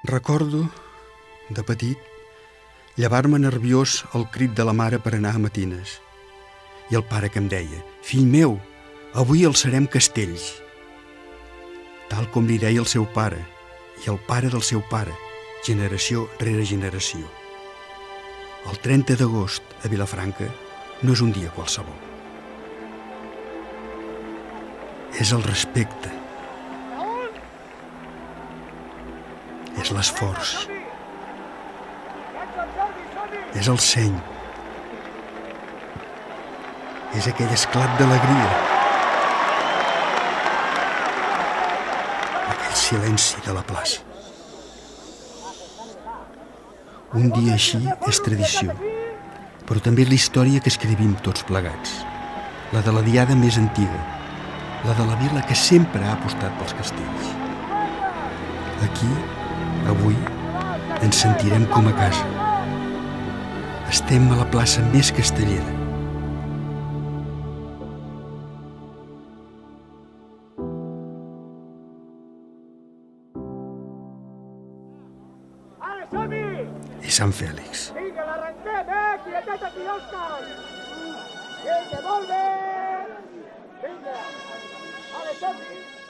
Recordo, de petit, llevar-me nerviós al crit de la mare per anar a matines. I el pare que em deia: «Fill meu, avui alçarem castells». Tal com li deia el seu pare i el pare del seu pare, generació rere generació. El 30 d'agost a Vilafranca no és un dia qualsevol. És el respecte. És l'esforç. És el seny. És aquell esclat d'alegria. Aquell silenci de la plaça. Un dia així és tradició, però també és la història que escrivim tots plegats. La de la diada més antiga, la de la vila que sempre ha apostat pels castells. Aquí, avui, ens sentirem com a casa. Estem a la plaça més castellera. I Sant Fèlix. Vinga, l'arrenquem, Quietet aquí, Òscar! Vinga, molt bé! Vinga! Som-hi!